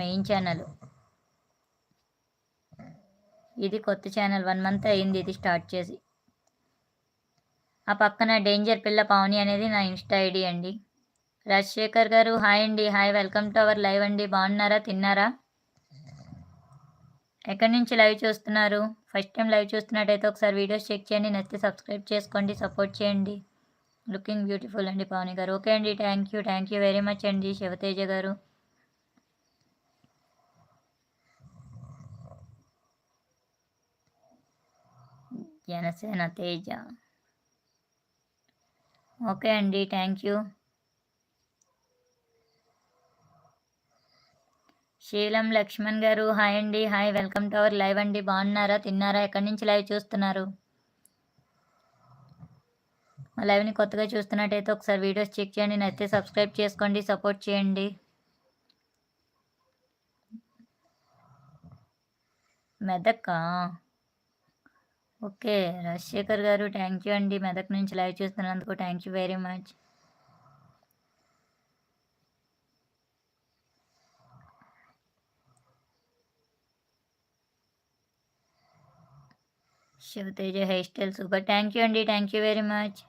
Main channel. ఇది కొత్త channel, 1 month అయింది ఇది స్టార్ట్ చేసి. ఆ పక్కన డేంజర్ పిల్ల పావని అనేది నా ఇన్స్టా ఐడి అండి. రాజశేఖర్ గారు హాయ్ అండి. Hi, welcome to our live అండి. బాగున్నారా, తిన్నారా? ఎక్కడి నుంచి లైవ్ చూస్తున్నారు? ఫస్ట్ టైం లైవ్ చూస్తున్నట్టయితే ఒకసారి వీడియోస్ చెక్ చేయండి, నచ్చితే సబ్స్క్రైబ్ చేసుకోండి, సపోర్ట్ చేయండి. లుకింగ్ బ్యూటిఫుల్ అండి పావని గారు. ఓకే అండి, థ్యాంక్ యూ వెరీ మచ్ అండి. శివతేజ గారు జనసేన తేజ. ఓకే అండి, థ్యాంక్ యూ. శీలం లక్ష్మణ్ గారు హాయ్ అండి. Hi, welcome to our live అండి. బాగున్నారా, తిన్నారా? ఎక్కడి నుంచి లైవ్ చూస్తున్నారు? మా లైవ్ని కొత్తగా చూస్తున్నట్టయితే ఒకసారి వీడియోస్ చెక్ చేయండి, నచ్చితే సబ్స్క్రైబ్ చేసుకోండి, సపోర్ట్ చేయండి. మెదక్కా? ఓకే రాజశేఖర్ గారు థ్యాంక్ యూ అండి. మెదక్ నుంచి లైవ్ చూస్తున్నందుకు thank you very much. Sivateja hair style super. Thank you అండి, thank you very much.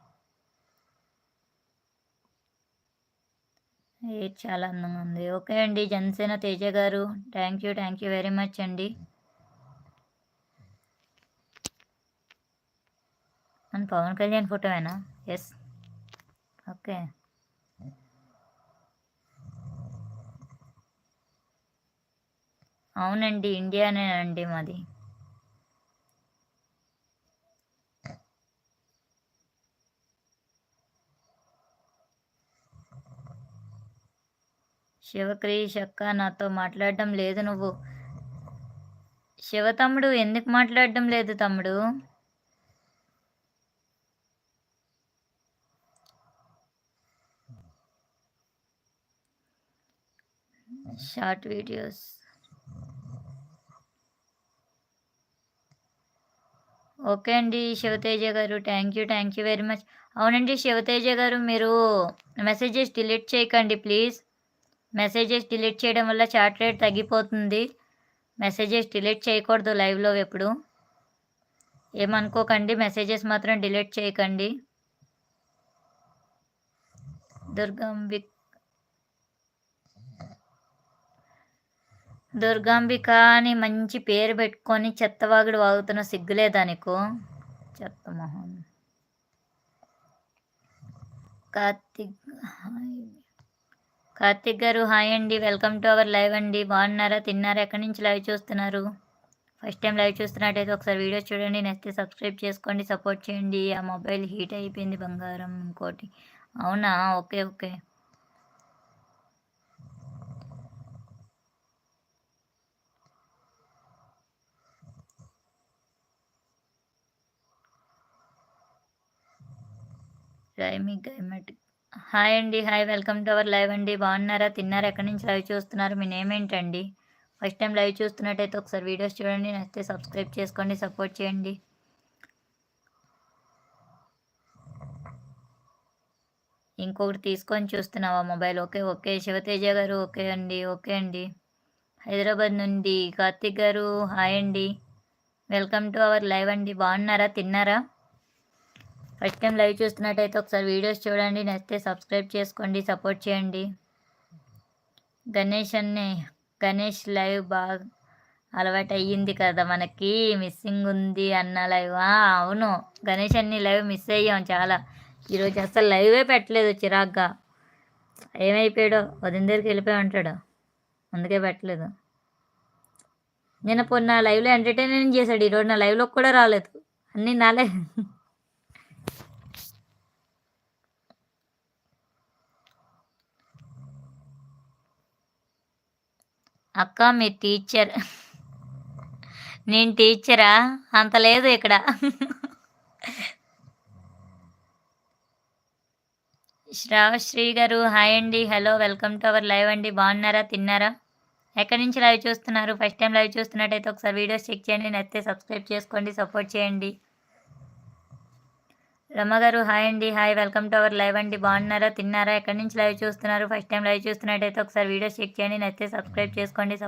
Hair చాలా అందంగా ఉంది. ఓకే అండి, జనసేన తేజ గారు థ్యాంక్ యూ వెరీ మచ్ అండి. మన పవన్ కళ్యాణ్ ఫోటోవేనా? ఎస్. ఓకే. అవునండి, ఇండియానే అండి మాది. శివక్రీష్ అక్క నాతో మాట్లాడడం లేదు నువ్వు. శివ తమ్ముడు ఎందుకు మాట్లాడడం లేదు తమ్ముడు? Short videos. ఓకే అండి శివతేజ గారు థ్యాంక్ యూ వెరీ మచ్. అవునండి శివతేజ గారు, మీరు మెసేజెస్ డిలీట్ చేయకండి ప్లీజ్. మెసేజెస్ డిలీట్ చేయడం వల్ల చాట్ రేట్ తగ్గిపోతుంది. మెసేజెస్ డిలీట్ చేయకూడదు లైవ్లో ఎప్పుడు. ఏమనుకోకండి, మెసేజెస్ మాత్రం డిలీట్ చేయకండి. దుర్గాంబిక అని మంచి పేరు పెట్టుకొని చెత్తవాగుడు వాగుతున్న సిగ్గులేదా నీకు? చెత్త మొహం. కార్తిక్ గారు హాయ్ అండి, వెల్కమ్ టు అవర్ లైవ్ అండి. బాగున్నారా, తిన్నారా? ఎక్కడి నుంచి లైవ్ చూస్తున్నారు? ఫస్ట్ టైం లైవ్ చూస్తున్నట్టయితే ఒకసారి వీడియో చూడండి, నచ్చితే సబ్స్క్రైబ్ చేసుకోండి, సపోర్ట్ చేయండి. ఆ మొబైల్ హీట్ అయిపోయింది బంగారం ఇంకోటి. అవునా? Okay okay. హాయ్ అండి. Hi, welcome to our live అండి. బాగున్నారా, తిన్నారా? ఎక్కడి నుంచి లైవ్ చూస్తున్నారు? మీ నేమ్ ఏంటండి? ఫస్ట్ టైం లైవ్ చూస్తున్నట్టయితే ఒకసారి వీడియోస్ చూడండి, నచ్చితే సబ్స్క్రైబ్ చేసుకోండి, సపోర్ట్ చేయండి. ఇంకొకటి తీసుకొని చూస్తున్నావా మొబైల్? ఓకే ఓకే శివతేజ గారు ఓకే అండి. హైదరాబాద్ నుండి కార్తిక్ గారు హాయ్ అండి, వెల్కమ్ టు అవర్ లైవ్ అండి. బాగున్నారా, తిన్నారా? ఫస్ట్ టైం లైవ్ చూస్తున్నట్టయితే ఒకసారి వీడియోస్ చూడండి, నచ్చితే సబ్స్క్రైబ్ చేసుకోండి, సపోర్ట్ చేయండి. గణేష్ లైవ్ బాగా అలవాటు అయ్యింది కదా మనకి, మిస్సింగ్ ఉంది అన్న లైవ్. అవును గణేష్ అన్ని లైవ్ మిస్ అయ్యాం చాలా. ఈరోజు అసలు లైవే పెట్టలేదు చిరాగ్గా. ఏమైపోయాడో వదిన దగ్గరికి వెళ్ళిపోయి ఉంటాడు, అందుకే పెట్టలేదు. నిన్న పొన్న లైవ్లో ఎంటర్టైన్మెంట్ చేశాడు, ఈరోజు నా లైవ్లోకి కూడా రాలేదు. అన్నీ నాలే. అక్క మీ టీచర్. నేను టీచరా? అంత లేదు ఇక్కడ. శ్రావశ్రీ గారు హాయ్ అండి, hello, welcome to our live అండి. బాగున్నారా, తిన్నారా? ఎక్కడి నుంచి లైవ్ చూస్తున్నారు? ఫస్ట్ టైం లైవ్ చూస్తున్నట్టయితే ఒకసారి వీడియోస్ చెక్ చేయండి, నచ్చితే సబ్స్క్రైబ్ చేసుకోండి, సపోర్ట్ చేయండి. రమ్మగారు హాయ్ అండి. Hi welcome to our live అండి. బాగున్నారా? తిన్నారా? ఎక్కడి నుంచి లైవ్ చూస్తున్నారు? ఫస్ట్ టైం లైవ్ చూస్తున్నట్టయితే ఒకసారి వీడియో చెక్ చేయండి. నచ్చితే సబ్స్క్రైబ్ చేసుకోండి.